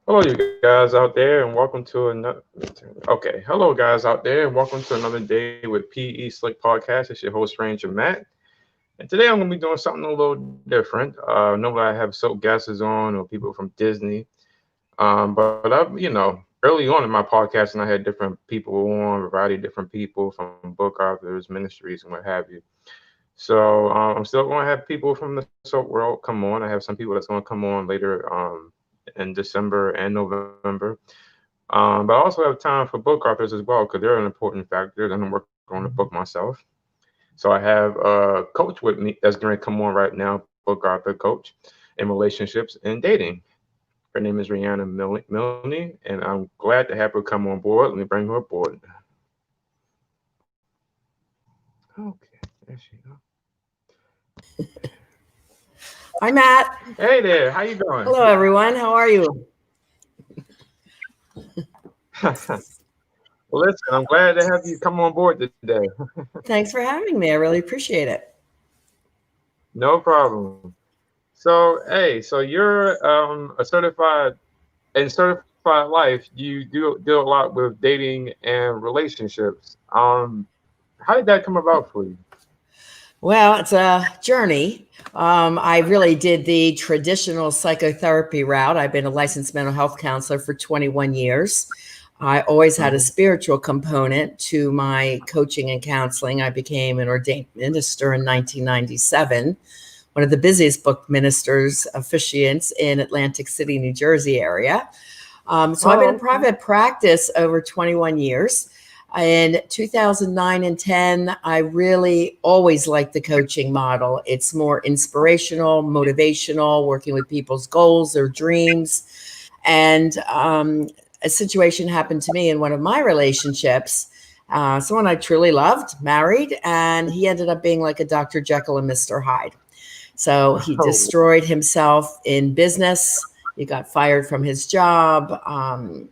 Hello, you guys out there, and welcome to another. Okay, hello, guys out there, and welcome to another day with PE Slick Podcast. It's your host, Ranger Matt, and today I'm going to be doing something a little different. Normally, I have soap guests on or people from Disney, but early on in my podcast, and I had different people on, a variety of different people from book authors, ministries, and what have you. So I'm still going to have people from the soap world come on. I have some people that's going to come on later in December and November. But I also have time for book authors as well because they're an important factor. And I'm working on the book myself. So I have a coach with me that's going to come on right now, book author coach in relationships and dating. Her name is Riana Milne, and I'm glad to have her come on board. Let me bring her aboard. Okay, there she go. Hi, Matt. Hey there, how you doing? Hello, everyone. How are you? Well, listen, I'm glad to have you come on board today. Thanks for having me. I really appreciate it. No problem. So, hey, so you're a certified life. You do deal a lot with dating and relationships. How did that come about for you? Well, it's a journey. I really did the traditional psychotherapy route. I've been a licensed mental health counselor for 21 years. I always had a Mhm. spiritual component to my coaching and counseling. I became an ordained minister in 1997, one of the busiest book ministers officiants in Atlantic City, New Jersey area. So I've been in Oh, okay. private practice over 21 years. In 2009 and 10, I really always liked the coaching model. It's more inspirational, motivational, working with people's goals, their dreams. And a situation happened to me in one of my relationships. Someone I truly loved, married, and he ended up being like a Dr. Jekyll and Mr. Hyde. So he Oh, destroyed himself in business. He got fired from his job.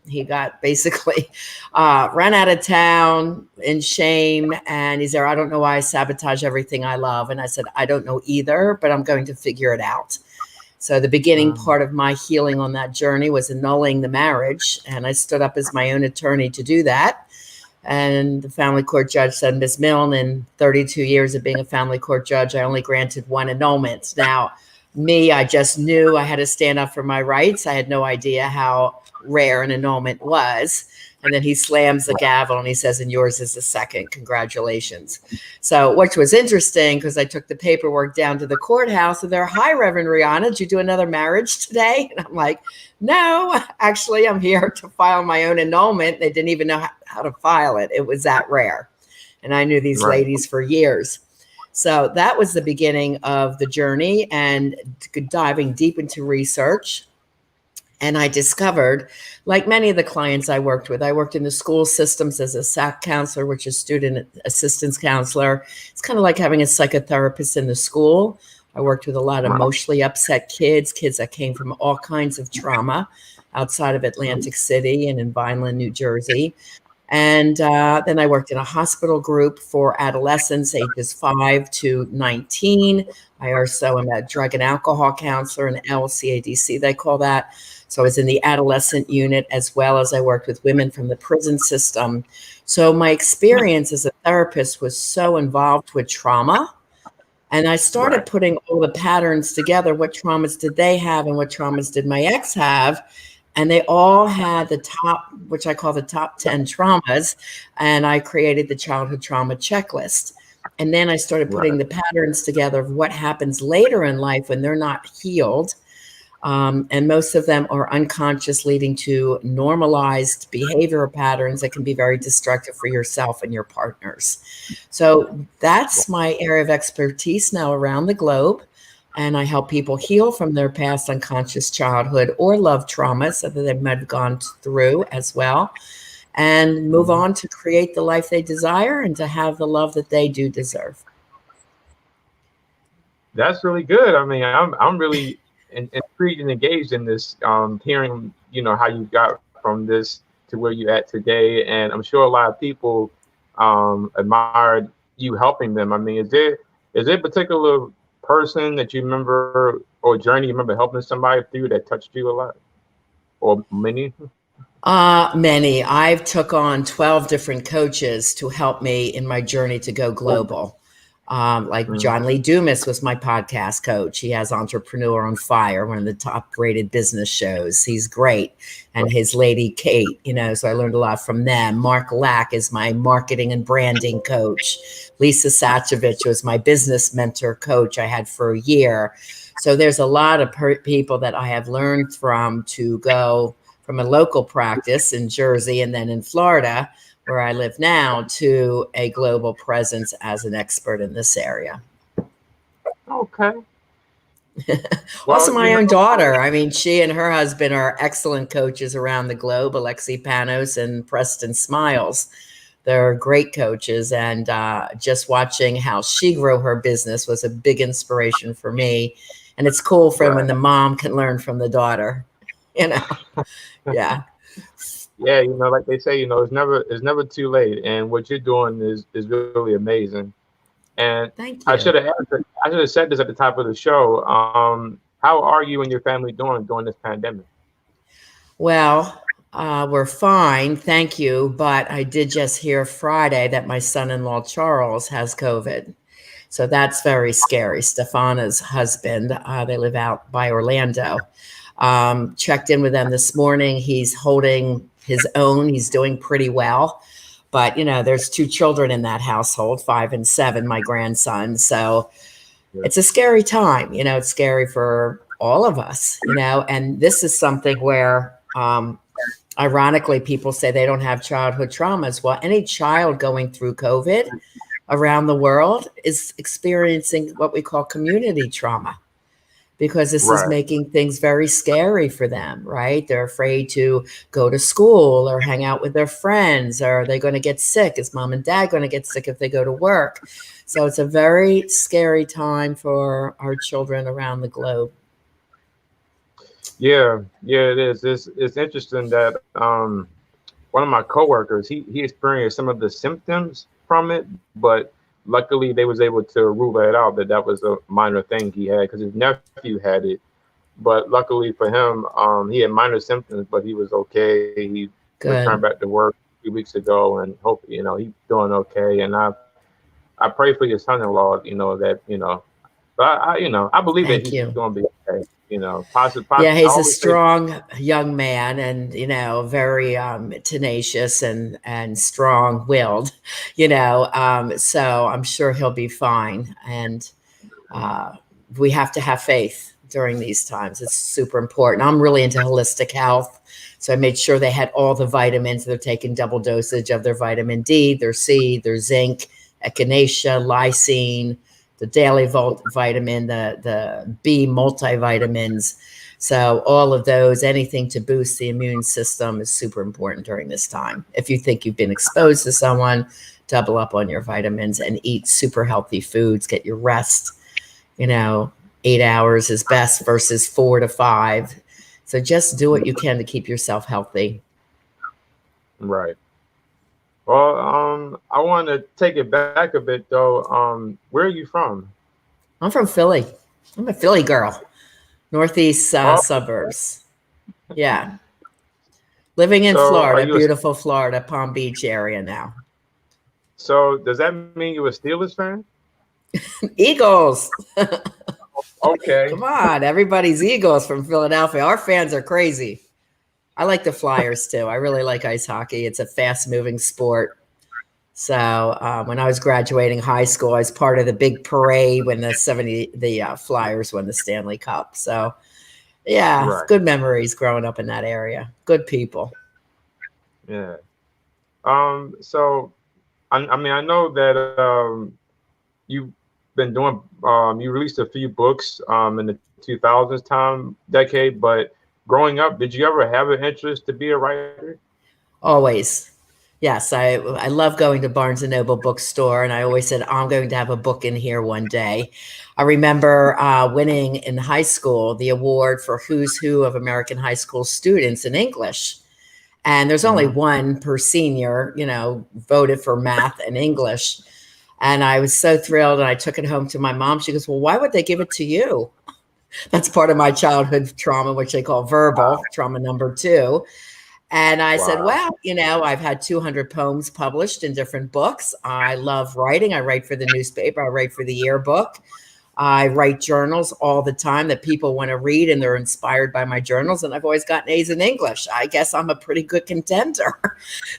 He got basically run out of town in shame. And he said, I don't know why I sabotage everything I love. And I said, I don't know either, but I'm going to figure it out. So the beginning mm, part of my healing on that journey was annulling the marriage. And I stood up as my own attorney to do that. And the family court judge said, Ms. Milne, in 32 years of being a family court judge, I only granted one annulment. Now, me, I just knew I had to stand up for my rights. I had no idea how rare an annulment was. And then he slams the gavel and he says, and yours is the second. Congratulations. So, which was interesting because I took the paperwork down to the courthouse and they're, hi, Reverend Rihanna, did you do another marriage today? And I'm like, no, actually, I'm here to file my own annulment. They didn't even know how to file it. It was that rare. And I knew these right. ladies for years. So that was the beginning of the journey and diving deep into research. And I discovered, like many of the clients I worked with, I worked in the school systems as a SAC counselor, which is student assistance counselor. It's kind of like having a psychotherapist in the school. I worked with a lot of Wow. emotionally upset kids that came from all kinds of trauma outside of Atlantic City and in Vineland, New Jersey. And then I worked in a hospital group for adolescents ages 5 to 19. I also am a drug and alcohol counselor, an LCADC, they call that. So I was in the adolescent unit as well as I worked with women from the prison system. So my experience as a therapist was so involved with trauma. And I started Right. putting all the patterns together. What traumas did they have and what traumas did my ex have? And they all had the top, which I call the top 10 traumas. And I created the childhood trauma checklist. And then I started putting Right. the patterns together of what happens later in life when they're not healed. And most of them are unconscious, leading to normalized behavioral patterns that can be very destructive for yourself and your partners. So that's my area of expertise now around the globe. And I help people heal from their past unconscious childhood or love traumas that they might have gone through as well, and move Mhm. on to create the life they desire and to have the love that they do deserve. That's really good. I mean, I'm really intrigued and engaged in this. Hearing how you got from this to where you at today, and I'm sure a lot of people admired you helping them. I mean, is there a particular person that you remember or journey you remember helping somebody through that touched you a lot, or many? Many. I've took on 12 different coaches to help me in my journey to go global. Like Mhm. John Lee Dumas was my podcast coach. He has Entrepreneur on Fire, one of the top rated business shows. He's great. And his lady, Kate, so I learned a lot from them. Mark Lack is my marketing and branding coach. Lisa Sachovich was my business mentor coach I had for a year. So there's a lot of people that I have learned from to go from a local practice in Jersey and then in Florida, where I live now, to a global presence as an expert in this area. Okay. Also, Well, my own daughter. I mean, she and her husband are excellent coaches around the globe, Alexi Panos and Preston Smiles. They're great coaches. And just watching how she grew her business was a big inspiration for me. And it's cool for when the mom can learn from the daughter, Yeah. yeah, like they say, it's never too late, and what you're doing is really amazing. And Thank I you. should have I should have said this at the top of the show. How are you and your family doing during this pandemic? Well, we're fine, thank you. But I did just hear Friday that my son-in-law Charles has COVID. So that's very scary. Stefana's husband, they live out by Orlando. Checked in with them this morning. He's holding his own. He's doing pretty well. But, there's two children in that household, 5 and 7, my grandson. So it's a scary time. It's scary for all of us, and this is something where, ironically, people say they don't have childhood traumas. Well, any child going through COVID around the world is experiencing what we call community trauma, because this is Right. making things very scary for them, right? They're afraid to go to school or hang out with their friends. Are they going to get sick? Is mom and dad going to get sick if they go to work? So it's a very scary time for our children around the globe. Yeah, it is. It's interesting that one of my coworkers he experienced some of the symptoms from it, but luckily they was able to rule it out that was a minor thing he had because his nephew had it. But luckily for him, he had minor symptoms, but he was okay. He returned Good. back to work a few weeks ago, and hope he's doing okay. And I pray for your son-in-law, that but I believe that Thank he's you. going to be okay. Positive. Yeah, I he's a always say, strong young man, and very tenacious and strong-willed. So I'm sure he'll be fine. And uh, we have to have faith during these times. It's super important. I'm really into holistic health, so I made sure they had all the vitamins. They're taking double dosage of their vitamin D, their C, their zinc, echinacea, lysine, the daily vitamin, the B multivitamins. So all of those, anything to boost the immune system is super important during this time. If you think you've been exposed to someone, double up on your vitamins and eat super healthy foods. Get your rest. 8 hours is best versus 4 to 5. So just do what you can to keep yourself healthy. right. Well, I want to take it back a bit though. Where are you from? I'm from Philly. I'm a Philly girl, Northeast Oh, suburbs. Yeah. Living in so are Florida, you a beautiful Florida, Palm Beach area now. so does that mean you're a Steelers fan? Eagles. Okay. Come on. Everybody's Eagles from Philadelphia. Our fans are crazy. I like the Flyers too. I really like ice hockey. It's a fast moving sport. So when I was graduating high school, I was part of the big parade when the Flyers won the Stanley Cup. So yeah, Right. good memories growing up in that area. Good people. Yeah. So I mean I know that you've been doing you released a few books in the 2000s time decade, but growing up, did you ever have an interest to be a writer? Always. Yes, I love going to Barnes and Noble bookstore, and I always said I'm going to have a book in here one day. I remember winning in high school the award for Who's Who of American high school students in English, and there's only Hmm. one per senior, voted for math and English, and I was so thrilled, and I took it home to my mom. She goes, "Well, why would they give it to you?" That's part of my childhood trauma, which they call verbal trauma number 2. And I said, Wow. well, I've had 200 poems published in different books. I love writing. I write for the newspaper. I write for the yearbook. I write journals all the time that people want to read, and they're inspired by my journals. And I've always gotten A's in English. I guess I'm a pretty good contender.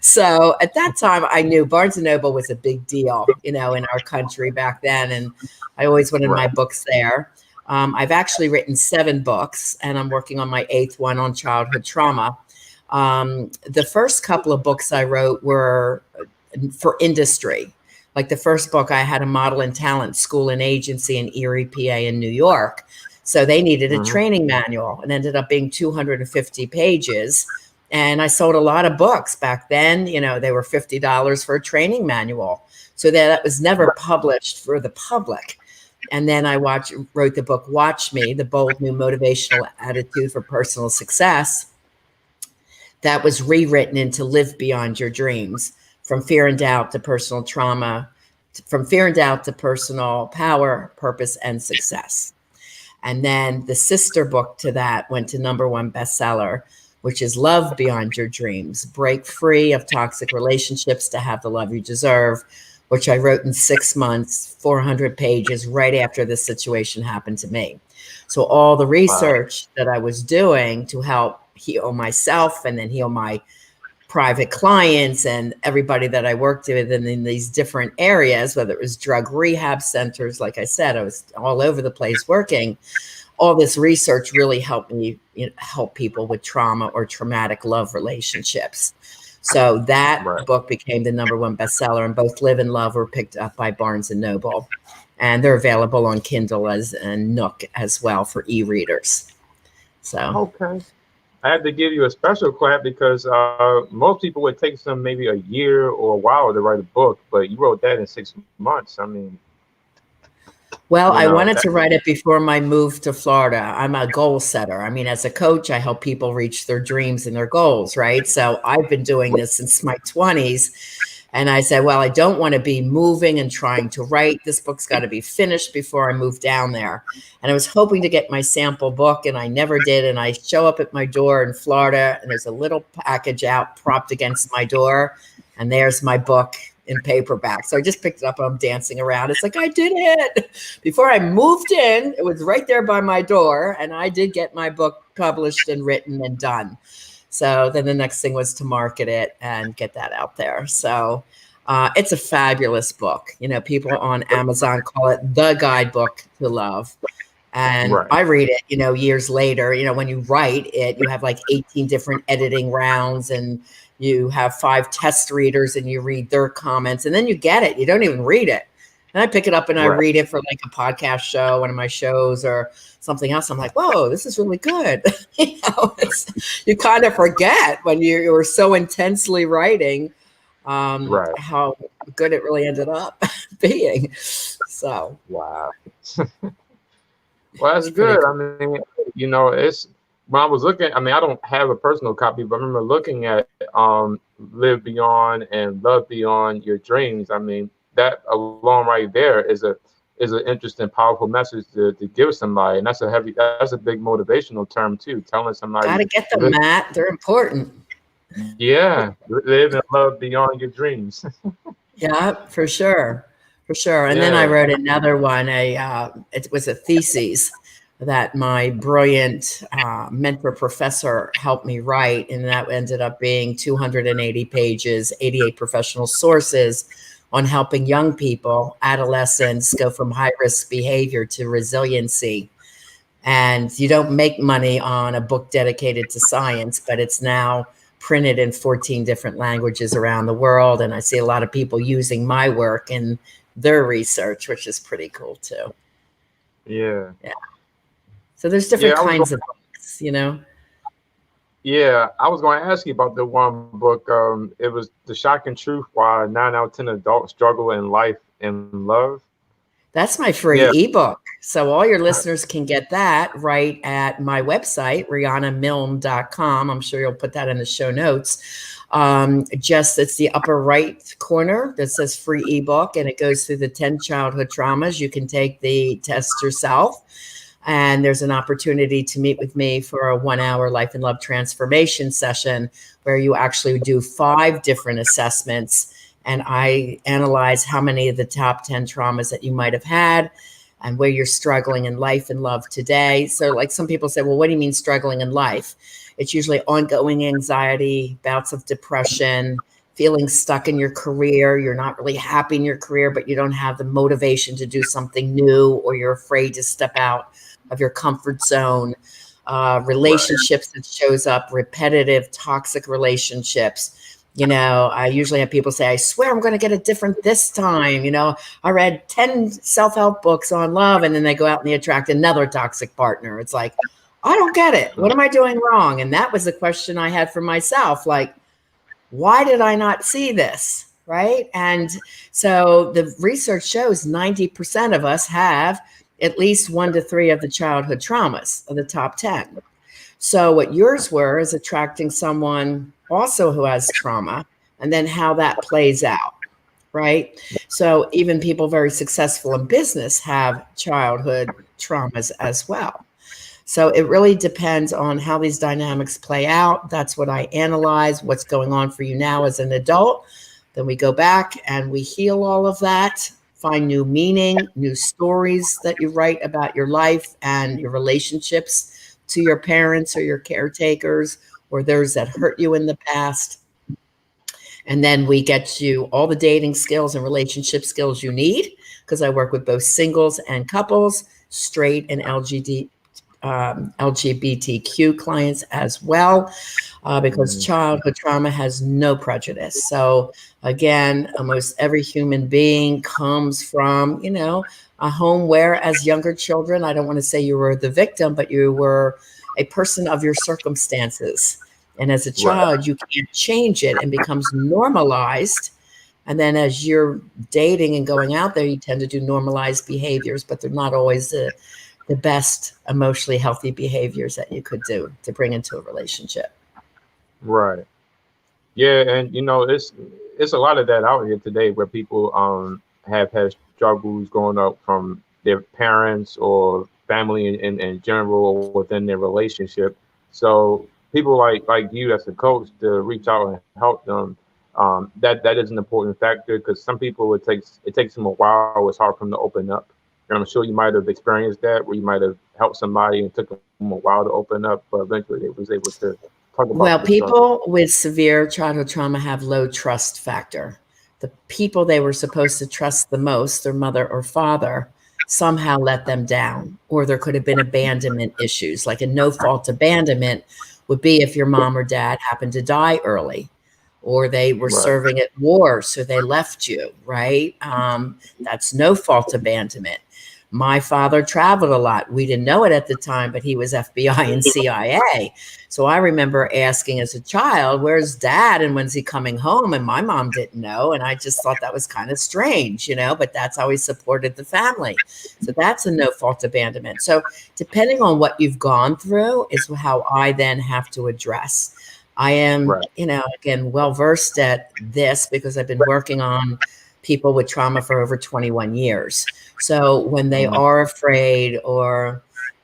So at that time, I knew Barnes & Noble was a big deal, in our country back then. And I always wanted my books there. I've actually written 7 books, and I'm working on my 8th one on childhood trauma. The first couple of books I wrote were for industry. Like the first book, I had a model and talent school and agency in Erie, PA in New York. So they needed a training manual, and ended up being 250 pages. And I sold a lot of books back then. They were $50 for a training manual. So that was never published for the public. And then I wrote the book, Watch Me, The Bold New Motivational Attitude for Personal Success. That was rewritten into Live Beyond Your Dreams, from fear and doubt to personal trauma, from fear and doubt to personal power, purpose, and success. And then the sister book to that went to #1 bestseller, which is Love Beyond Your Dreams, Break Free of Toxic Relationships to Have the Love You Deserve, which I wrote in 6 months, 400 pages, right after this situation happened to me. So all the research that I was doing to help heal myself and then heal my private clients and everybody that I worked with in these different areas, whether it was drug rehab centers, like I said, I was all over the place working. All this research really helped me help people with trauma or traumatic love relationships. So that book became the #1 bestseller, and both Live and Love were picked up by Barnes & Noble. And they're available on Kindle and Nook as well for e-readers. So okay. I had to give you a special clap because most people would take some maybe a year or a while to write a book, but you wrote that in 6 months. I mean, well, I wanted to write it before my move to Florida. I'm a goal setter. I mean, as a coach, I help people reach their dreams and their goals, right? So I've been doing this since my 20s. And I said, well, I don't want to be moving and trying to write. This book's got to be finished before I move down there. And I was hoping to get my sample book, and I never did. And I show up at my door in Florida, and there's a little package out propped against my door. And there's my book in paperback. So I just picked it up and I'm dancing around. It's like, I did it. Before I moved in, it was right there by my door. And I did get my book published and written and done. So then the next thing was to market it and get that out there. So it's a fabulous book. People on Amazon call it the guidebook to love. And I read it, years later. When you write it, you have like 18 different editing rounds, and you have 5 test readers, and you read their comments, and then you get it. You don't even read it. And I pick it up and I read it for like a podcast show, one of my shows or something else. I'm like, whoa, this is really good. You kind of forget when you're so intensely writing how good it really ended up being. So, wow. Well, that's good. Cool. I mean, it's when I was looking, I don't have a personal copy, but I remember looking at Live Beyond and Love Beyond Your Dreams. I mean, that alone right there is an interesting, powerful message to give somebody. And that's a big motivational term too, telling somebody. Gotta get them, Matt. They're important. Yeah. Live and love beyond your dreams. Yeah, for sure. For sure. And then I wrote another one. It was a thesis that my brilliant mentor professor helped me write. And that ended up being 280 pages, 88 professional sources on helping young people, adolescents, go from high-risk behavior to resiliency. And you don't make money on a book dedicated to science, but it's now printed in 14 different languages around the world. And I see a lot of people using my work in their research, which is pretty cool too. Yeah. So there's different kinds of books, Yeah, I was going to ask you about the one book. It was The Shocking Truth Why 9 out of 10 Adults Struggle in Life and Love. That's my free ebook. So all your listeners can get that right at my website, rianamilne.com. I'm sure you'll put that in the show notes. It's the upper right corner that says free ebook, and it goes through the 10 childhood traumas. You can take the test yourself. And there's an opportunity to meet with me for a 1-hour life and love transformation session where you actually do 5 different assessments. And I analyze how many of the top 10 traumas that you might have had and where you're struggling in life and love today. So like some people say, well, what do you mean struggling in life? It's usually ongoing anxiety, bouts of depression, feeling stuck in your career. You're not really happy in your career, but you don't have the motivation to do something new, or you're afraid to step out of your comfort zone. Relationships that shows up, repetitive, toxic relationships. I usually have people say, I swear I'm going to get it different this time. I read 10 self-help books on love, and then they go out and they attract another toxic partner. It's like, I don't get it. What am I doing wrong? And that was the question I had for myself. Like, why did I not see this? Right. And so the research shows 90% of us have at least 1 to 3 of the childhood traumas of the top 10. So what yours were is attracting someone also who has trauma, and then how that plays out. Right. So even people very successful in business have childhood traumas as well. So it really depends on how these dynamics play out. That's what I analyze, what's going on for you now as an adult. Then we go back and we heal all of that, find new meaning, new stories that you write about your life and your relationships to your parents or your caretakers or those that hurt you in the past. And then we get you all the dating skills and relationship skills you need, because I work with both singles and couples, straight and LGBTQ clients as well, because childhood trauma has no prejudice. So again, almost every human being comes from, a home where as younger children, I don't want to say you were the victim, but you were a person of your circumstances. And as a child, you can't change it and becomes normalized. And then as you're dating and going out there, you tend to do normalized behaviors, but they're not always the best emotionally healthy behaviors that you could do to bring into a relationship. Right. Yeah, and it's a lot of that out here today where people have had struggles growing up from their parents or family in general or within their relationship. So people like you as a coach to reach out and help them. That is an important factor because some people it takes them a while. It's hard for them to open up. And I'm sure you might have experienced that where you might have helped somebody and it took them a while to open up, but eventually they was able to talk about Well, the struggle. people with severe childhood trauma have low trust factor. The people they were supposed to trust the most, their mother or father, somehow let them down, or there could have been abandonment issues. Like a no-fault abandonment would be if your mom or dad happened to die early, or they were Right. serving at war, so they left you, right? That's no-fault abandonment. My father traveled a lot. We didn't know it at the time, but he was FBI and CIA. So I remember asking as a child, where's dad? And when's he coming home? And my mom didn't know. And I just thought that was kind of strange, but that's how he supported the family. So that's a no-fault abandonment. So depending on what you've gone through is how I then have to address. I am, Right. again, well-versed at this because I've been working on people with trauma for over 21 years. So when they are afraid or,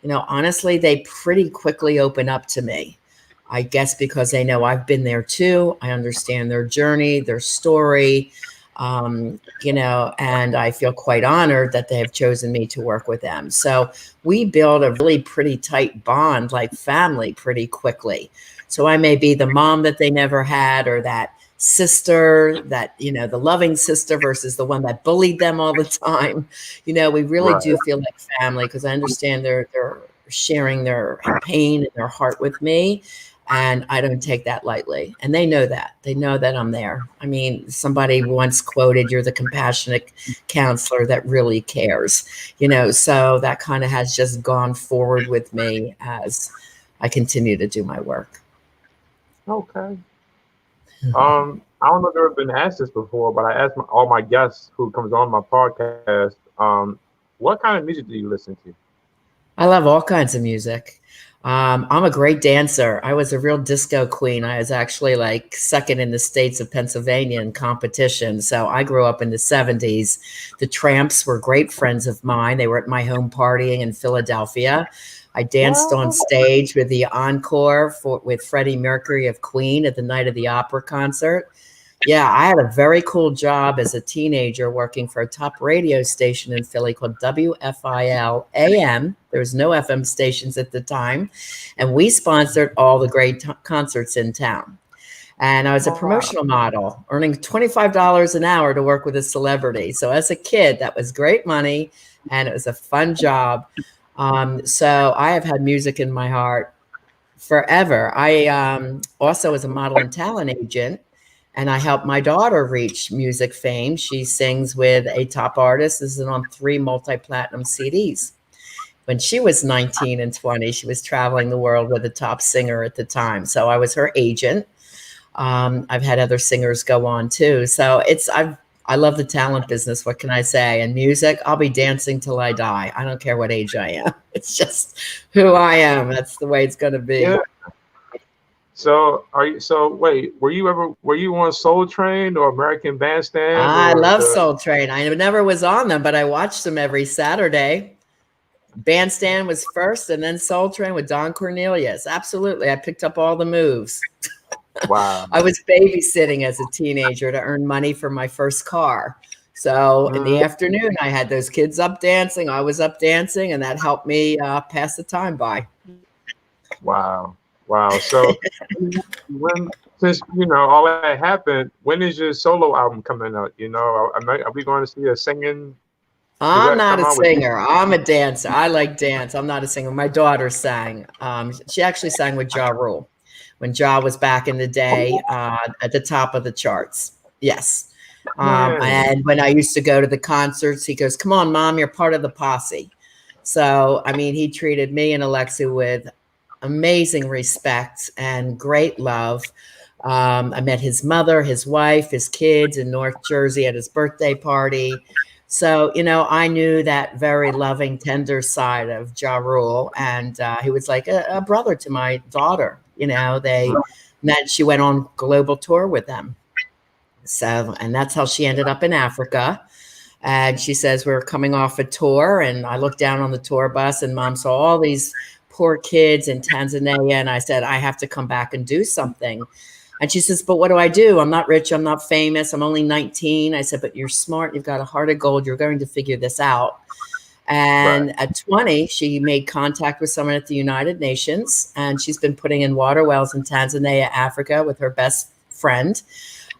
honestly, they pretty quickly open up to me. I guess because they know I've been there too. I understand their journey, their story, and I feel quite honored that they have chosen me to work with them. So we build a really pretty tight bond, like family, pretty quickly. So I may be the mom that they never had, or that sister that, the loving sister versus the one that bullied them all the time. We really do feel like family because I understand they're sharing their pain and their heart with me. And I don't take that lightly. And they know that. They know that I'm there. I mean, somebody once quoted, you're the compassionate counselor that really cares, so that kind of has just gone forward with me as I continue to do my work. Okay. I don't know if I've ever been asked this before, but I ask all my guests who comes on my podcast, what kind of music do you listen to? I love all kinds of music. I'm a great dancer. I was a real disco queen. I was actually like second in the states of Pennsylvania in competition. So I grew up in the 70s. The Tramps were great friends of mine. They were at my home partying in Philadelphia. I danced on Wow. stage with the encore with Freddie Mercury of Queen at the Night of the Opera concert. Yeah, I had a very cool job as a teenager working for a top radio station in Philly called WFIL AM. There was no FM stations at the time, and we sponsored all the great concerts in town. And I was a Wow. promotional model, earning $25 an hour to work with a celebrity. So as a kid, that was great money, and it was a fun job. So I have had music in my heart forever. I also was a model and talent agent, and I helped my daughter reach music fame. She sings with a top artist. This is on 3 multi-platinum CDs. When she was 19 and 20, she was traveling the world with a top singer at the time. So I was her agent. I've had other singers go on too. So I love the talent business. What can I say? And music, I'll be dancing till I die. I don't care what age I am. It's just who I am. That's the way it's going to be. Yeah. So are you? So wait, were you on Soul Train or American Bandstand I or love the? Soul Train. I never was on them, but I watched them every Saturday. Bandstand was first, and then Soul Train with Don Cornelius. Absolutely. I picked up all the moves. Wow. I was babysitting as a teenager to earn money for my first car. So in the Mhm. afternoon, I had those kids up dancing. I was up dancing, and that helped me pass the time by. Wow. Wow. So when since all that happened, when is your solo album coming out? Are we going to see a singing? Does I'm that not come a out with you? singer. I'm a dancer. I like dance. I'm not a singer. My daughter sang. She actually sang with Ja Rule when Ja was back in the day at the top of the charts. Yes. Man. And when I used to go to the concerts, he goes, "Come on, Mom, you're part of the posse." So, I mean, he treated me and Alexa with amazing respect and great love. I met his mother, his wife, his kids in North Jersey at his birthday party. So, I knew that very loving, tender side of Ja Rule. And he was like a brother to my daughter. They met, she went on global tour with them. So, and that's how she ended up in Africa. And she says, we're coming off a tour. And I looked down on the tour bus, and Mom saw all these poor kids in Tanzania. And I said, I have to come back and do something. And she says, but what do I do? I'm not rich. I'm not famous. I'm only 19. I said, but you're smart. You've got a heart of gold. You're going to figure this out. Right. And at 20, she made contact with someone at the United Nations. And she's been putting in water wells in Tanzania, Africa with her best friend,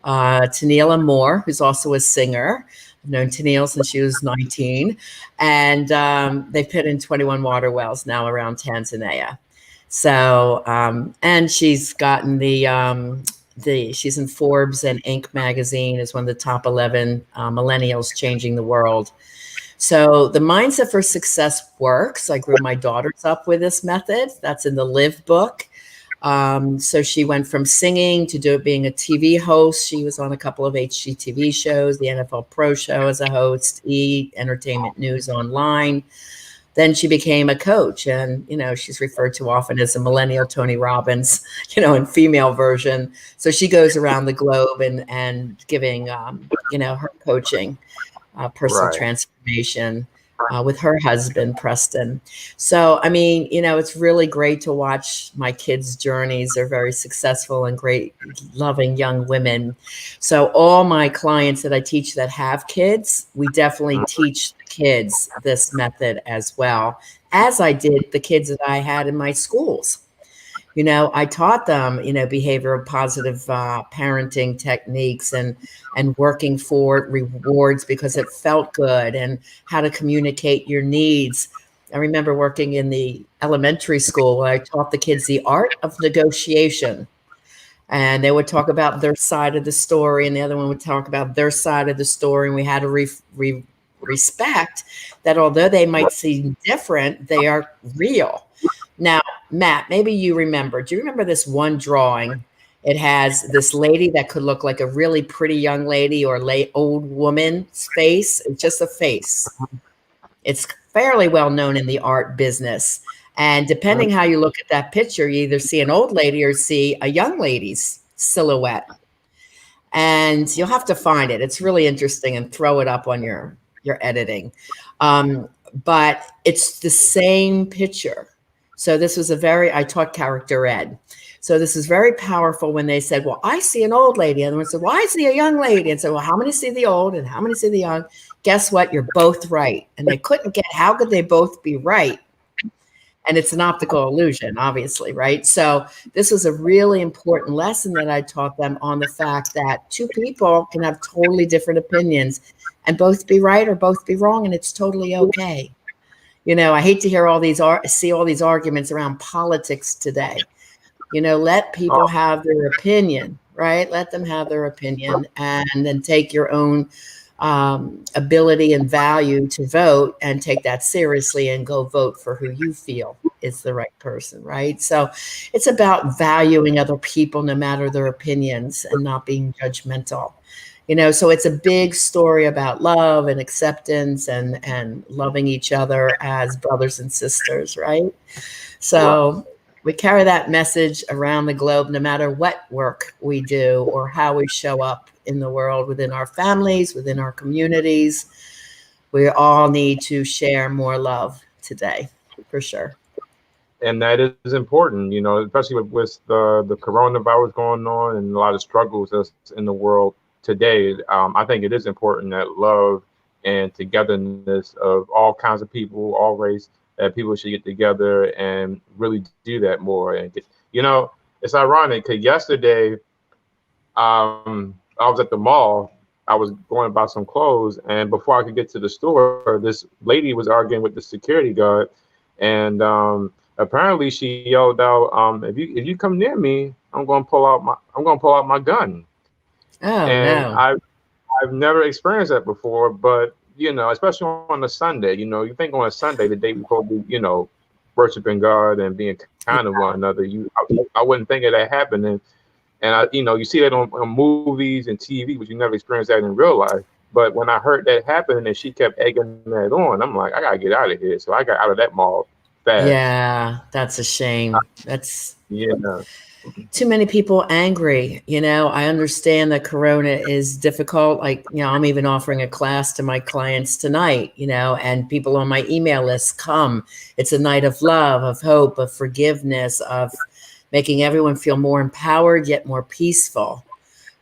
Tanila Moore, who's also a singer. I've known Tennille since she was 19. And they've put in 21 water wells now around Tanzania. So, and she's gotten she's in Forbes and Inc. magazine as one of the top 11 millennials changing the world. So the mindset for success works. I grew my daughters up with this method. That's in the Live book. So she went from singing to being a TV host. She was on a couple of HGTV shows, the NFL Pro Show as a host, Entertainment News Online. Then she became a coach, and she's referred to often as a millennial Tony Robbins, in female version. So she goes around the globe and giving her coaching, personal Right. transformation with her husband, Preston. So, I mean, it's really great to watch my kids' journeys. They're very successful and great, loving young women. So all my clients that I teach that have kids, we definitely teach kids this method as well, as I did the kids that I had in my schools. I taught them, behavioral positive parenting techniques and working for rewards because it felt good, and how to communicate your needs. I remember working in the elementary school where I taught the kids the art of negotiation. And they would talk about their side of the story, and the other one would talk about their side of the story. And we had to respect that although they might seem different, they are real. Now, Matt, maybe you remember. Do you remember this one drawing? It has this lady that could look like a really pretty young lady or old woman's face, just a face. It's fairly well known in the art business. And depending how you look at that picture, you either see an old lady or see a young lady's silhouette. And you'll have to find it. It's really interesting, and throw it up on your editing. But it's the same picture. So this was I taught character ed. So this is very powerful when they said, well, I see an old lady. And the one said, well, I see a young lady. And said, well, how many see the old and how many see the young? Guess what? You're both right. And they couldn't get, how could they both be right? And it's an optical illusion, obviously, right? So this was a really important lesson that I taught them on the fact that two people can have totally different opinions and both be right or both be wrong, and it's totally okay. I hate to hear see all these arguments around politics today. Let people have their opinion, right? Let them have their opinion, and then take your own ability and value to vote and take that seriously and go vote for who you feel is the right person, right? So it's about valuing other people no matter their opinions and not being judgmental. So it's a big story about love and acceptance and loving each other as brothers and sisters, right? So we carry that message around the globe, no matter what work we do or how we show up in the world, within our families, within our communities. We all need to share more love today, for sure. And that is important, especially with the coronavirus going on and a lot of struggles that's in the world today. I think it is important that love and togetherness of all kinds of people, all race, that people should get together and really do that more. And it's ironic because yesterday, I was at the mall. I was going to buy some clothes, and before I could get to the store, this lady was arguing with the security guard, and apparently she yelled out, "If you come near me, I'm going to pull out my gun." Oh, and no. I've never experienced that before, but especially on a Sunday, you think on a Sunday, the day before, worshiping God and being kind of one another, I wouldn't think of that happening. And you see that on movies and TV, but you never experience that in real life. But when I heard that happen and she kept egging that on, I'm like, I gotta get out of here. So I got out of that mall fast. Yeah, that's a shame. That's Yeah. too many people angry. I understand that Corona is difficult. Like, I'm even offering a class to my clients tonight, and people on my email list come. It's a night of love, of hope, of forgiveness, of making everyone feel more empowered, yet more peaceful,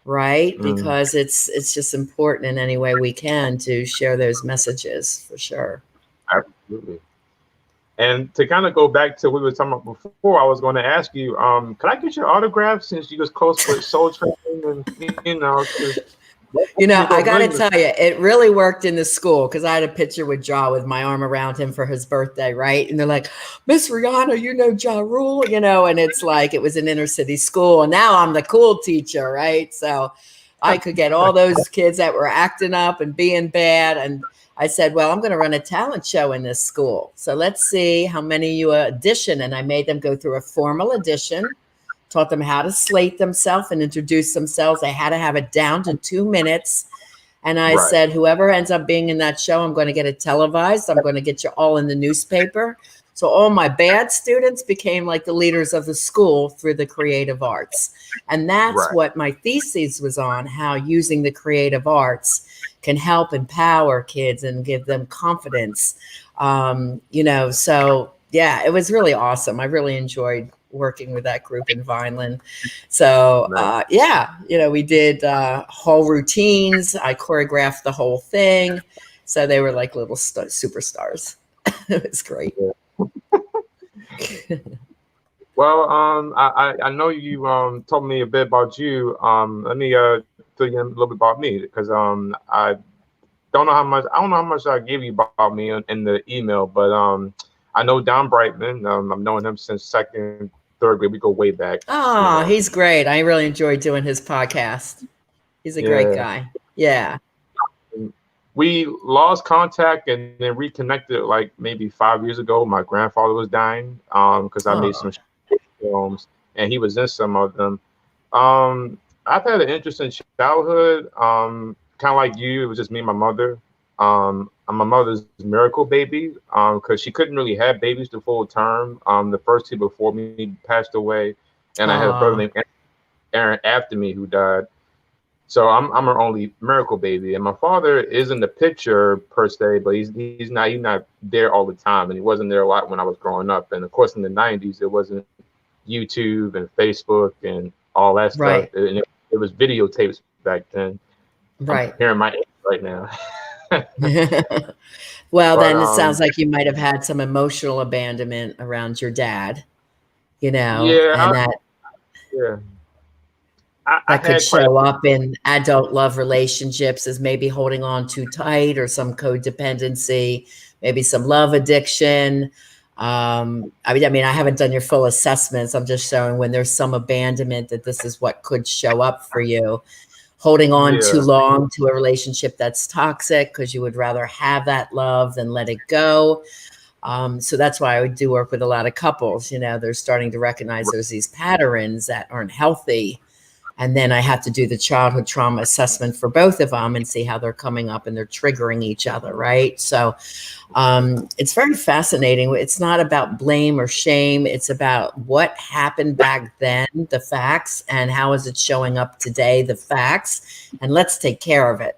right? Because it's just important in any way we can to share those messages, for sure. Absolutely. And to kind of go back to what we were talking about before, I was going to ask you, can I get your autograph since you was close with Soul Train? And, I got to tell you, it really worked in the school because I had a picture with Ja with my arm around him for his birthday, right? And they're like, Miss Riana, Ja Rule, and it's like it was an inner city school. And now I'm the cool teacher, right? So I could get all those kids that were acting up and being bad. And I said, well, I'm going to run a talent show in this school. So let's see how many you audition. And I made them go through a formal audition, taught them how to slate themselves and introduce themselves. They had to have it down to 2 minutes. And I said, whoever ends up being in that show, I'm going to get it televised. I'm going to get you all in the newspaper. So all my bad students became like the leaders of the school through the creative arts. And that's what my thesis was on, how using the creative arts can help empower kids and give them confidence. So yeah, it was really awesome. I really enjoyed working with that group in Vineland. So we did whole routines. I choreographed the whole thing. So they were like little superstars. It was great. Well, I know you told me a bit about you. Let me tell you a little bit about me because I don't know how much I gave you about me in the email, but I know Don Brightman. I've known him since second, third grade. We go way back. Oh, he's great. I really enjoyed doing his podcast. He's a great guy. Yeah. We lost contact and then reconnected like maybe 5 years ago. My grandfather was dying because I made some films and he was in some of them. I've had an interesting childhood. Kind of like you, it was just me and my mother. I'm my mother's miracle baby because she couldn't really have babies the full term. The first two before me passed away, and I had a brother named Oh, Aaron after me who died. So I'm her only miracle baby, and my father is in the picture per se, but he's not there all the time, and he wasn't there a lot when I was growing up. And of course, in the '90s, it wasn't YouTube and Facebook and all that stuff. right, It was videotapes back then. I'm right. hearing my age right now. Well, But then it sounds like you might have had some emotional abandonment around your dad, yeah, and yeah, I that could had quite a show up in adult love relationships as maybe holding on too tight or some codependency, maybe some love addiction. I mean, I haven't done your full assessments. I'm just showing when there's some abandonment that this is what could show up for you. Holding on too yeah, long to a relationship that's toxic because you would rather have that love than let it go. So that's why I do work with a lot of couples. They're starting to recognize there's these patterns that aren't healthy, and then I have to do the childhood trauma assessment for both of them and see how they're coming up and they're triggering each other, right? So it's very fascinating. It's not about blame or shame. It's about what happened back then, the facts, and how is it showing up today, the facts, and let's take care of it.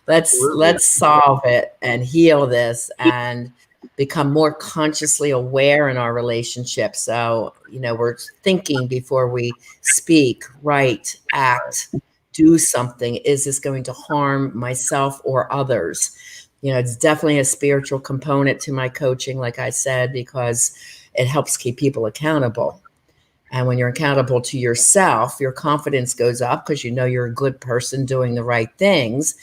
absolutely, Let's solve it and heal this and become more consciously aware in our relationship. So, we're thinking before we speak, write, act, do something. Is this going to harm myself or others? It's definitely a spiritual component to my coaching, like I said, because it helps keep people accountable. And when you're accountable to yourself, your confidence goes up because you're a good person doing the right things.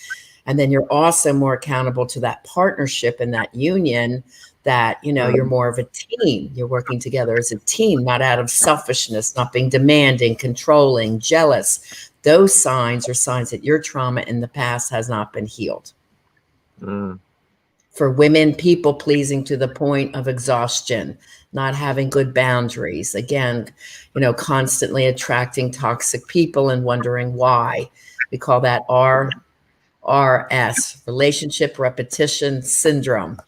And then you're also more accountable to that partnership and that union that, you're mm, more of a team. You're working together as a team, not out of selfishness, not being demanding, controlling, jealous. Those signs are signs that your trauma in the past has not been healed. mm, For women, people pleasing to the point of exhaustion, not having good boundaries. Again, constantly attracting toxic people and wondering why. We call that RRS, relationship repetition syndrome.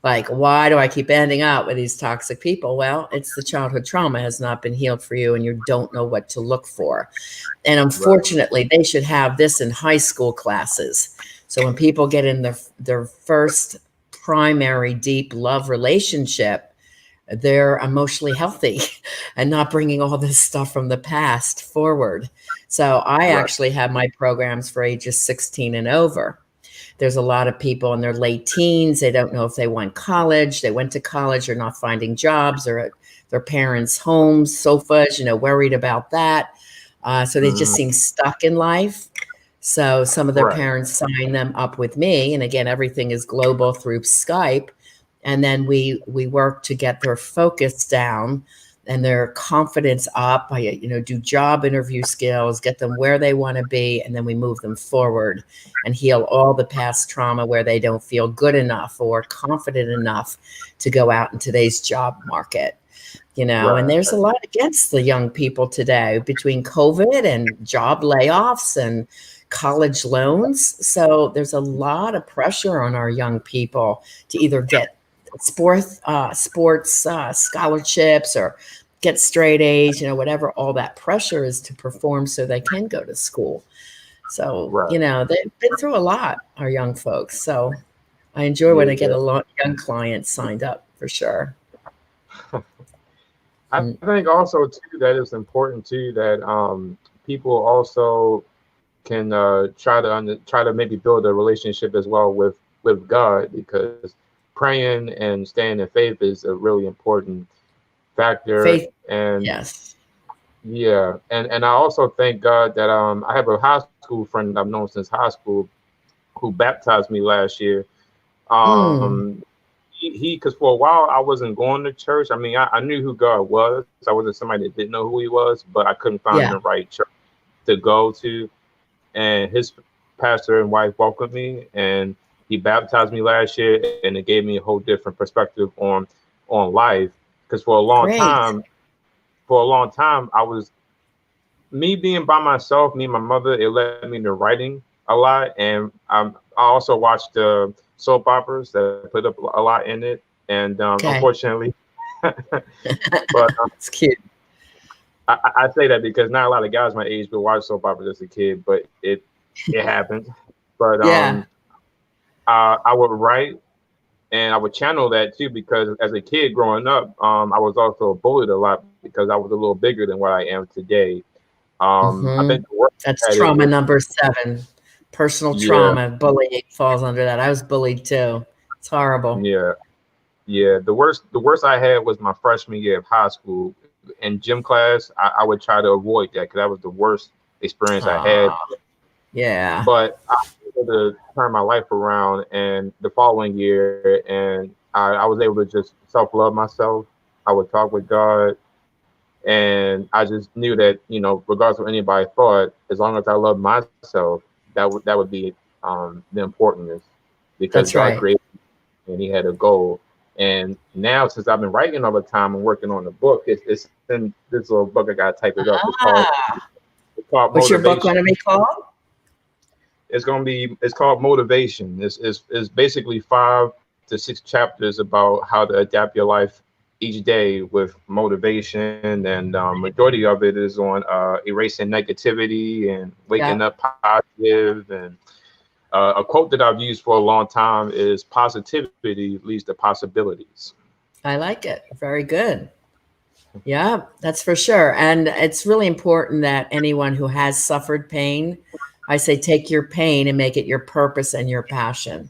Like, why do I keep ending up with these toxic people? Well, it's the childhood trauma has not been healed for you and you don't know what to look for. And right, unfortunately, they should have this in high school classes. So when people get in their first primary deep love relationship, they're emotionally healthy and not bringing all this stuff from the past forward. So I right, actually have my programs for ages 16 and over. There's a lot of people in their late teens. They don't know if they want college. They went to college, are not finding jobs, or at their parents' homes, sofas, worried about that. So they just mm, seem stuck in life. So some of their right, parents sign them up with me. And again, everything is global through Skype. And then we work to get their focus down and their confidence up. I, do job interview skills, get them where they want to be, and then we move them forward and heal all the past trauma where they don't feel good enough or confident enough to go out in today's job market. And right, there's a lot against the young people today between COVID and job layoffs and college loans. So there's a lot of pressure on our young people to either get sports scholarships or get straight A's, whatever all that pressure is to perform so they can go to school. So, right, they've been through a lot, our young folks. So I enjoy when I get yeah. a lot of young clients signed up for sure. I And think also too that it's important too that people also can try to maybe build a relationship as well with God because praying and staying in faith is a really important factor. faith, And yes. yeah, and I also thank God that I have a high school friend I've known since high school who baptized me last year. Mm, Um, he because for a while I wasn't going to church. I mean, I knew who God was. I wasn't somebody that didn't know who he was, but I couldn't find yeah, the right church to go to. And his pastor and wife welcomed me, and he baptized me last year, and it gave me a whole different perspective on life. Because great. for a long time, I was me being by myself, me and my mother. It led me to writing a lot, and I also watched soap operas that put up a lot in it, and Okay. unfortunately, but It's cute. I say that because not a lot of guys my age would watch soap operas as a kid, but it happened. But Yeah. I would write and I would channel that too because as a kid growing up, I was also bullied a lot because I was a little bigger than what I am today. I Hmm. think the worst That's I had it trauma was number 7. Personal yeah, trauma. Bullying falls under that. I was bullied too. It's horrible. yeah, yeah. The worst I had was my freshman year of high school. In gym class, I would try to avoid that because that was the worst experience I had. Ah, yeah. But I was able to turn my life around and the following year, and I was able to just self love myself. I would talk with God, and I just knew that regardless of what anybody thought, as long as I loved myself, that would be the importance because That's God right. created me and He had a goal. And now, since I've been writing all the time and working on the book, it's in this little book. I got to type it up. Ah, It's called what's your book going Motivation. to be called? It's called Motivation. It's basically 5 to 6 chapters about how to adapt your life each day with motivation, and majority of it is on erasing negativity and waking Yeah, up positive. And a quote that I've used for a long time is positivity leads to possibilities. I like it. Very good. Yeah, that's for sure. And it's really important that anyone who has suffered pain, I say take your pain and make it your purpose and your passion.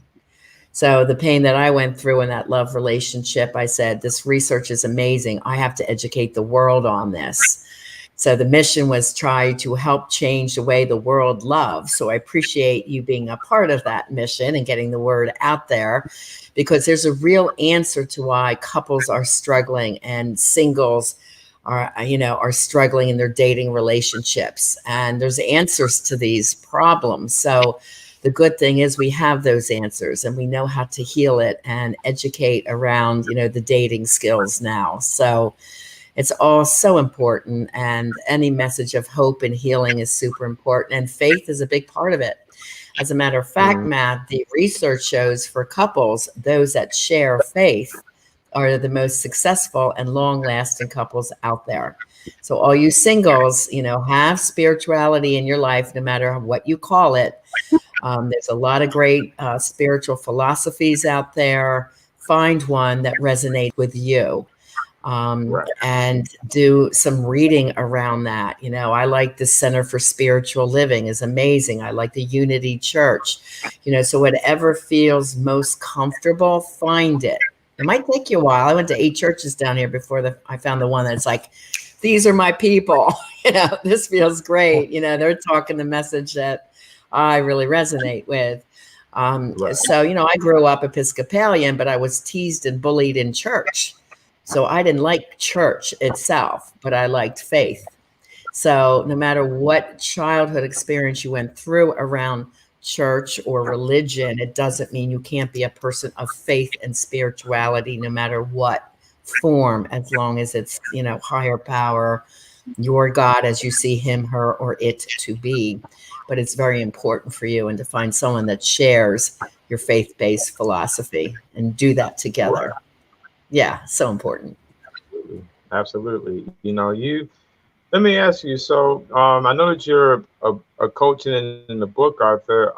So the pain that I went through in that love relationship, I said, this research is amazing. I have to educate the world on this. So the mission was try to help change the way the world loves. So I appreciate you being a part of that mission and getting the word out there because there's a real answer to why couples are struggling and singles are struggling in their dating relationships. And there's answers to these problems. So the good thing is we have those answers and we know how to heal it and educate around, the dating skills now. So it's all so important. And any message of hope and healing is super important. And faith is a big part of it. As a matter of fact, Mm, Matt, the research shows for couples, those that share faith are the most successful and long lasting couples out there. So, all you singles, have spirituality in your life, no matter what you call it. There's a lot of great spiritual philosophies out there. Find one that resonates with you right. and do some reading around that. I like the Center for Spiritual Living is amazing. I like the Unity Church, so whatever feels most comfortable, find it. It might take you a while. I went to 8 churches down here before I found the one that's like, these are my people. This feels great. They're talking the message that I really resonate with. Right. So, I grew up Episcopalian, but I was teased and bullied in church. So I didn't like church itself, but I liked faith. So no matter what childhood experience you went through around church or religion, it doesn't mean you can't be a person of faith and spirituality, no matter what form, as long as it's, higher power, your God as you see him, her, or it to be. But it's very important for you and to find someone that shares your faith-based philosophy and do that together. Right. Yeah, so important. Absolutely. Absolutely. You let me ask you. So, I know that you're a coach in the book, Arthur.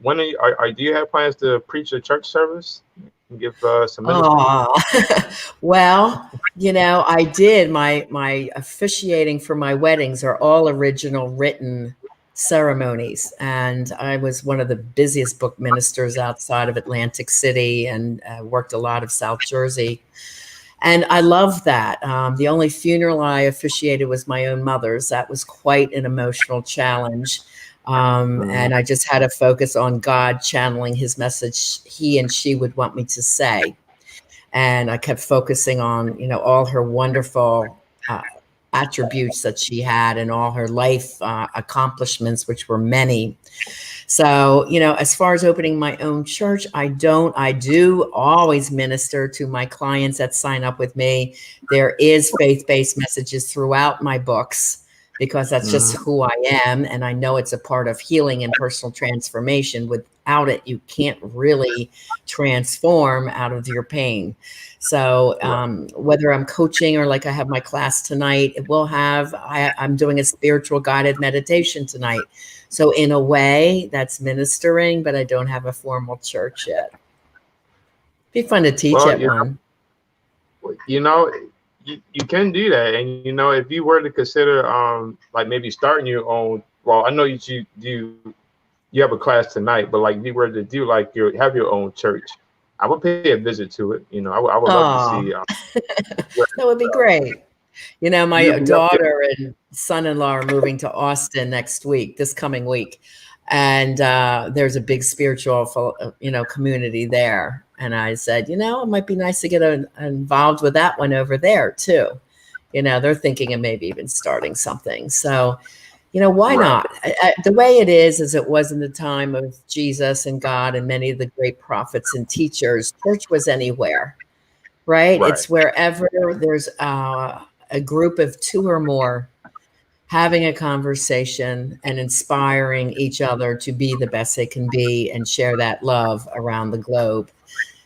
When do you have plans to preach a church service and give some ministry? Oh, well, I did my officiating for my weddings are all original written ceremonies, and I was one of the busiest book ministers outside of Atlantic City and worked a lot of South Jersey. And I love that. The only funeral I officiated was my own mother's. That was quite an emotional challenge. Mm, And I just had to focus on God channeling his message he and she would want me to say. And I kept focusing on, all her wonderful attributes that she had and all her life accomplishments, which were many. So, as far as opening my own church, I don't. I do always minister to my clients that sign up with me. There is faith-based messages throughout my books. because that's just who I am. And I know it's a part of healing and personal transformation. Without it, you can't really transform out of your pain. So whether I'm coaching or like I have my class tonight, I'm doing a spiritual guided meditation tonight. So in a way that's ministering, but I don't have a formal church yet. Be fun to teach at one. You know, you can do that. And, you know, if you were to consider like maybe starting your own, well, I know you have a class tonight, but like if you were to do like have your own church, I would pay a visit to it. You know, I would love to see. That would be great. You know, my daughter and son-in-law are moving to Austin this coming week. And there's a big spiritual, community there. And I said, it might be nice to get involved with that one over there too. They're thinking of maybe even starting something. So, why not? The way it is it was in the time of Jesus and God and many of the great prophets and teachers. Church was anywhere, right? It's wherever there's a group of two or more having a conversation and inspiring each other to be the best they can be and share that love around the globe.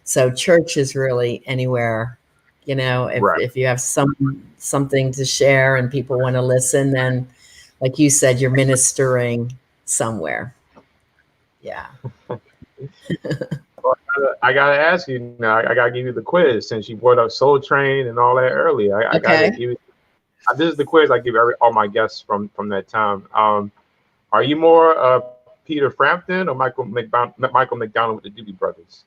So church is really anywhere, if you have something to share and people want to listen, then like you said, you're ministering somewhere. Yeah. Well, I gotta ask you now. I gotta give you the quiz since you brought up Soul Train and all that earlier. I gotta give you. This is the quiz I give all my guests from that time. Are you more Peter Frampton or Michael McDonald with the Doobie Brothers?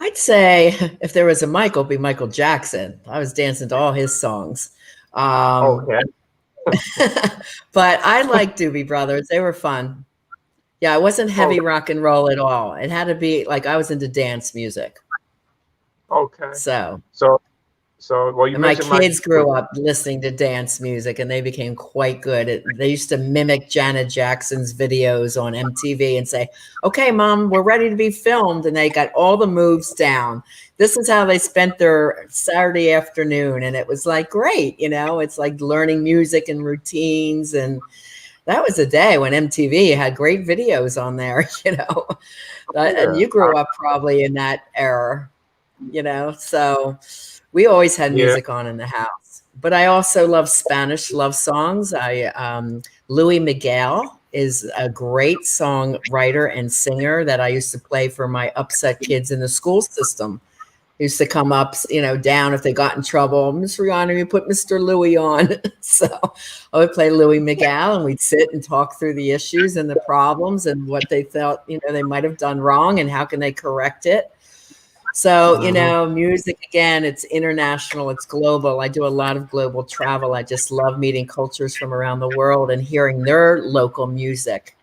I'd say if there was a Michael, it'd be Michael Jackson. I was dancing to all his songs. Okay. But I like Doobie Brothers. They were fun. Yeah, it wasn't heavy rock and roll at all. It had to be like I was into dance music. Okay. So well, my kids grew up listening to dance music, and they became quite good. They used to mimic Janet Jackson's videos on MTV and say, "Okay, Mom, we're ready to be filmed," and they got all the moves down. This is how they spent their Saturday afternoon, and it was like great. It's like learning music and routines, and that was a day when MTV had great videos on there. And you grew up probably in that era. So we always had music on in the house. But I also love Spanish love songs. Louis Miguel is a great songwriter and singer that I used to play for my upset kids in the school system. They used to come up, down if they got in trouble. Miss Riana, you put Mr. Louis on. So I would play Louis Miguel, and we'd sit and talk through the issues and the problems and what they felt, they might have done wrong and how can they correct it. So, music, again, it's international, it's global. I do a lot of global travel. I just love meeting cultures from around the world and hearing their local music.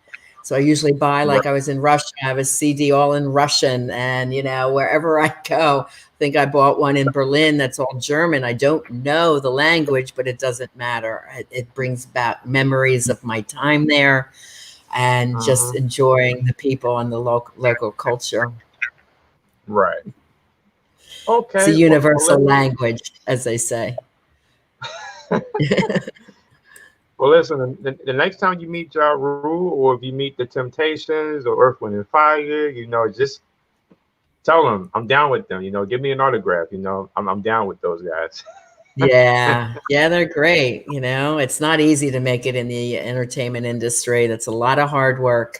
So I usually buy, like I was in Russia, I have a CD all in Russian, and, wherever I go, I think I bought one in Berlin that's all German. I don't know the language, but it doesn't matter. It brings back memories of my time there and just enjoying the people and the local culture. Right. Okay. It's a universal language, as they say. Well, listen, the next time you meet Ja Rule, or if you meet the Temptations or Earth, Wind and Fire, just tell them I'm down with them. Give me an autograph. I'm down with those guys. Yeah, they're great. It's not easy to make it in the entertainment industry. That's a lot of hard work.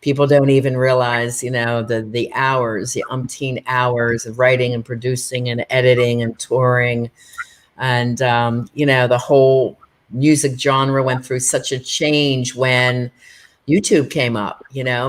People don't even realize, the hours, the umpteen hours of writing and producing and editing and touring. And, the whole music genre went through such a change when YouTube came up,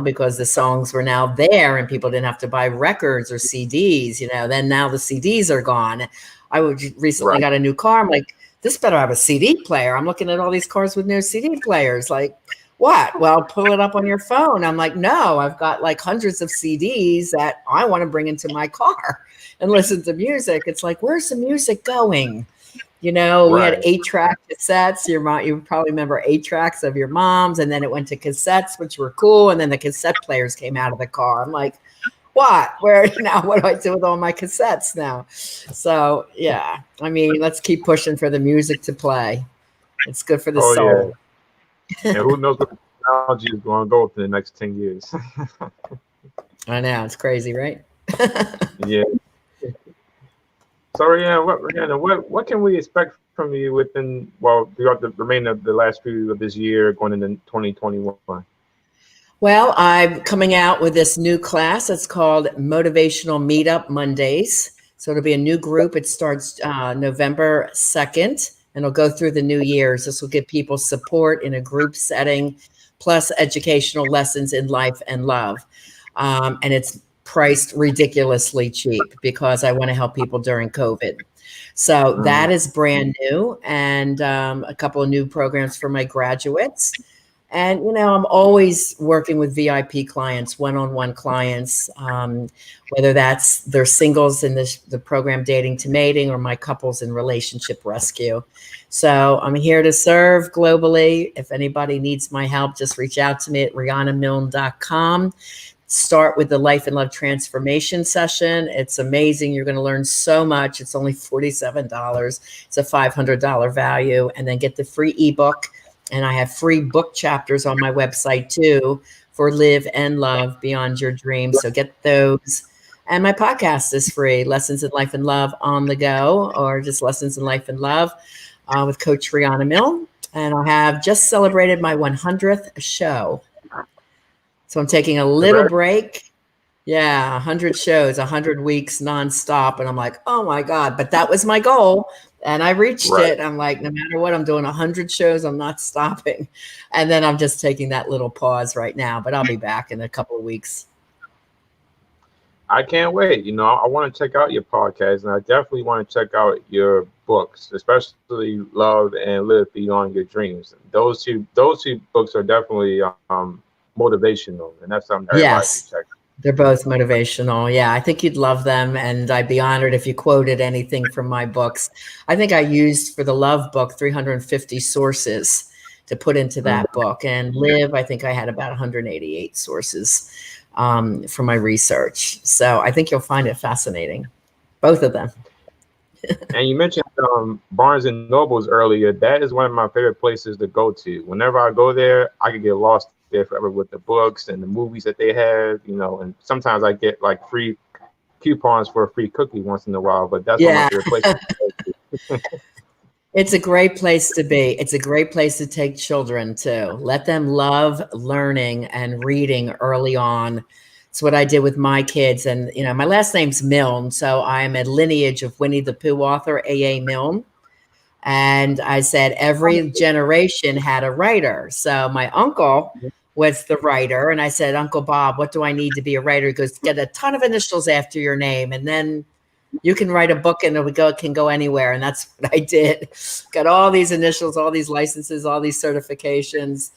because the songs were now there and people didn't have to buy records or CDs, then now the CDs are gone. I recently got a new car. I'm like, this better have a CD player. I'm looking at all these cars with no CD players. Like, what? Well, pull it up on your phone. I'm like, no, I've got like hundreds of CDs that I want to bring into my car and listen to music. It's like, where's the music going? We had 8-track cassettes. You probably remember 8-tracks of your mom's, and then it went to cassettes, which were cool. And then the cassette players came out of the car. I'm like, what? What do I do with all my cassettes now? So, yeah, let's keep pushing for the music to play. It's good for the Oh yeah. soul. And who knows what technology is going to go for the next 10 years. I know, it's crazy, right? Yeah. So Rihanna, what can we expect from you within, well, throughout the remainder of the last few of this year going into 2021? Well, I'm coming out with this new class. It's called Motivational Meetup Mondays. So it'll be a new group. It starts November 2nd and it'll go through the new years. This will give people support in a group setting, plus educational lessons in life and love. And it's priced ridiculously cheap because I want to help people during COVID. So Mm, that is brand new, and a couple of new programs for my graduates. And, I'm always working with VIP clients, one-on-one clients, whether that's their singles in the program Dating to Mating or my couples in relationship rescue. So I'm here to serve globally. If anybody needs my help, just reach out to me at rianamilne.com. Start with the Life and Love Transformation session. It's amazing. You're going to learn so much. It's only $47. It's a $500 value. And then get the free ebook. And I have free book chapters on my website too for Live and Love Beyond Your Dreams. So get those. And my podcast is free, Lessons in Life and Love on the Go, or just Lessons in Life and Love with Coach Riana Miller. And I have just celebrated my 100th show. So I'm taking a little break. Yeah, 100 shows, 100 weeks nonstop. And I'm like, oh my God, but that was my goal. And I reached it. I'm like, no matter what, I'm doing 100 shows. I'm not stopping. And then I'm just taking that little pause right now, but I'll be back in a couple of weeks. I can't wait. I want to check out your podcast, and I definitely want to check out your books, especially Love and Live Beyond Your Dreams. Those two books are definitely motivational, and that's something everybody should check. They're both motivational. Yeah, I think you'd love them. And I'd be honored if you quoted anything from my books. I think I used for the Love book 350 sources to put into that book. And Live, I think I had about 188 sources for my research. So I think you'll find it fascinating, both of them. And you mentioned Barnes and Nobles earlier. That is one of my favorite places to go to. Whenever I go there, I can get lost there forever with the books and the movies that they have, and sometimes I get like free coupons for a free cookie once in a while, but that's one of my favorite places to go to. It's a great place to be. It's a great place to take children too. Let them love learning and reading early on. It's what I did with my kids. And, my last name's Milne. So I'm a lineage of Winnie the Pooh author, A.A. Milne. And I said every generation had a writer. So my uncle was the writer. And I said, Uncle Bob, what do I need to be a writer? He goes, get a ton of initials after your name. And then you can write a book and it can go anywhere. And that's what I did. Got all these initials, all these licenses, all these certifications.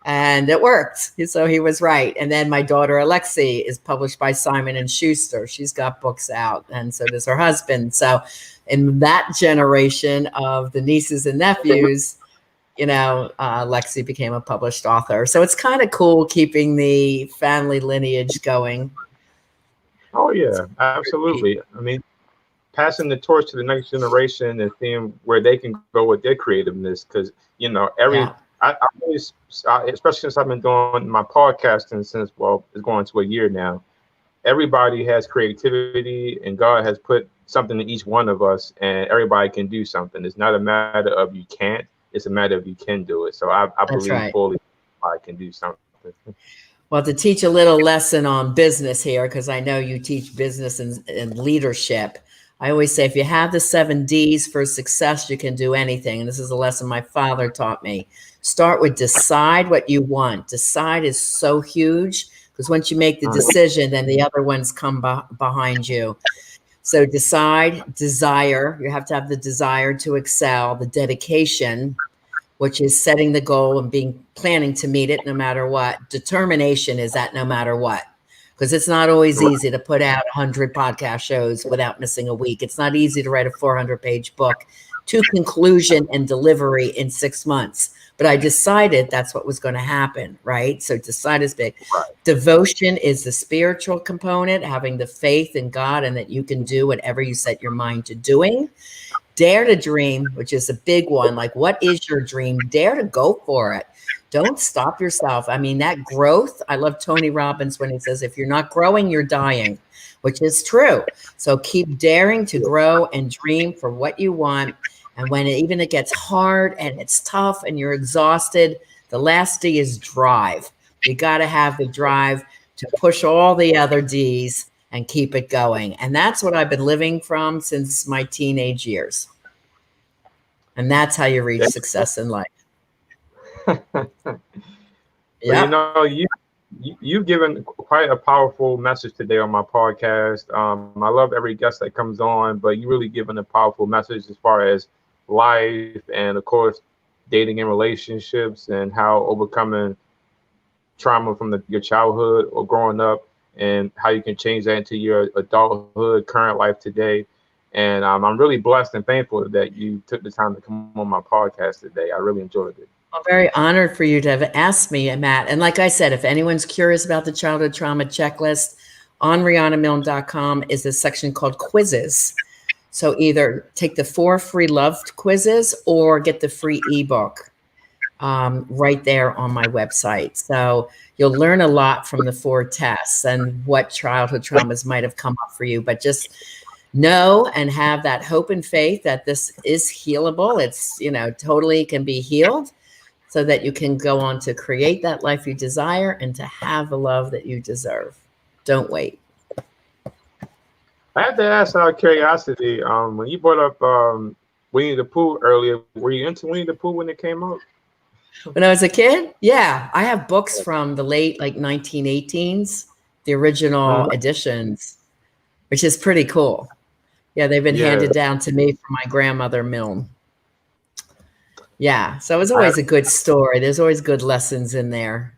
And it worked. So he was right. And then my daughter, Alexi, is published by Simon & Schuster. She's got books out. And so does her husband. So in that generation of the nieces and nephews, Lexi became a published author. So it's kind of cool keeping the family lineage going. Oh, yeah, absolutely. I mean, passing the torch to the next generation and seeing where they can go with their creativeness. Because, I always, especially since I've been doing my podcasting since, it's going to a year now, everybody has creativity and God has put something in each one of us and everybody can do something. It's not a matter of you can't, it's a matter of you can do it. So I believe fully I can do something. Well, to teach a little lesson on business here, because I know you teach business and leadership, I always say if you have the 7 Ds for success, you can do anything. And this is a lesson my father taught me. Start with decide what you want. Decide is so huge because once you make the decision, then the other ones come behind you. So decide, desire. You have to have the desire to excel, the dedication, which is setting the goal and planning to meet it no matter what. Determination is that no matter what, because it's not always easy to put out 100 podcast shows without missing a week. It's not easy to write a 400-page book to conclusion and delivery in 6 months. But I decided that's what was going to happen, right? So decide is big. Right. Devotion is the spiritual component, having the faith in God and that you can do whatever you set your mind to doing. Dare to dream, which is a big one. Like, what is your dream? Dare to go for it. Don't stop yourself. I mean, that growth, I love Tony Robbins when he says, if you're not growing, you're dying, which is true. So keep daring to grow and dream for what you want. And when it gets hard and it's tough and you're exhausted, the last D is drive. You got to have the drive to push all the other D's and keep it going. And that's what I've been living from since my teenage years. And that's how you reach success in life. Yeah. Well, you've given quite a powerful message today on my podcast. I love every guest that comes on, but you really given a powerful message as far as life and, of course, dating and relationships and how overcoming trauma from your childhood or growing up and how you can change that into your adulthood, current life today. And I'm really blessed and thankful that you took the time to come on my podcast today. I really enjoyed it. I'm very honored for you to have asked me, Matt. And like I said, if anyone's curious about the childhood trauma checklist, on rianamilne.com is a section called quizzes. So either take the 4 free love quizzes or get the free ebook right there on my website. So you'll learn a lot from the 4 tests and what childhood traumas might have come up for you. But just know and have that hope and faith that this is healable. It's, totally can be healed so that you can go on to create that life you desire and to have the love that you deserve. Don't wait. I have to ask out of curiosity, when you brought up Winnie the Pooh earlier, were you into Winnie the Pooh when it came out? When I was a kid? Yeah. I have books from the late 1918s, the original editions, which is pretty cool. Yeah, they've been handed down to me from my grandmother, Milne. Yeah, so it was always a good story. There's always good lessons in there.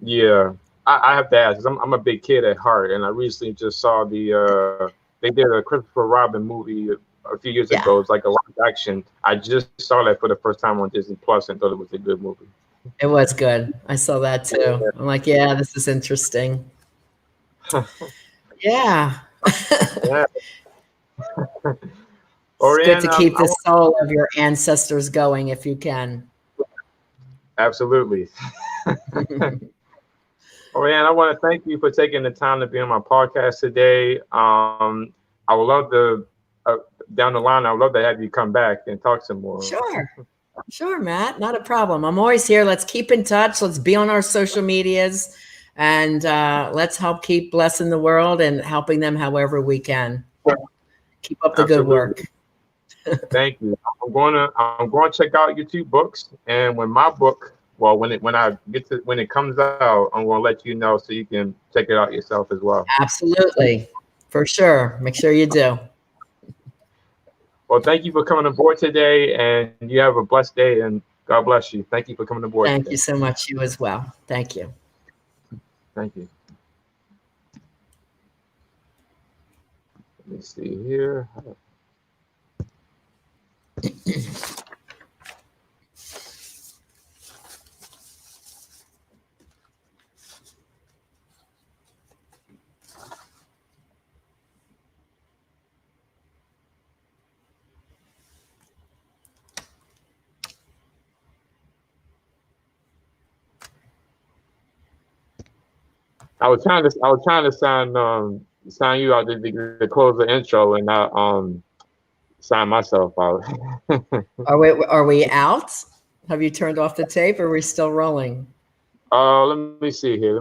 Yeah, I have to ask, 'cause I'm a big kid at heart, and I recently just saw they did a Christopher Robin movie a few years ago. It's like a live action. I just saw that for the first time on Disney Plus and thought it was a good movie. It was good. I saw that too. I'm like, yeah, this is interesting. Yeah. It's good to keep the soul of your ancestors going if you can. Absolutely. Riana, I want to thank you for taking the time to be on my podcast today. I would love to, down the line, I would love to have you come back and talk some more. Sure, Matt. Not a problem. I'm always here. Let's keep in touch. Let's be on our social medias and let's help keep blessing the world and helping them however we can. Keep up the good work. Thank you. I'm going to check out your 2 books, and when my book, well, when it comes out, I'm going to let you know so you can check it out yourself as well. Absolutely, for sure. Make sure you do. Well, thank you for coming aboard today, and you have a blessed day, and God bless you. Thank you for coming aboard. Thank you so much. You as well. Thank you. Thank you. Let me see here. I was trying to sign you out to close the intro and not sign myself out. Are we out? Have you turned off the tape or are we still rolling? Let me see here.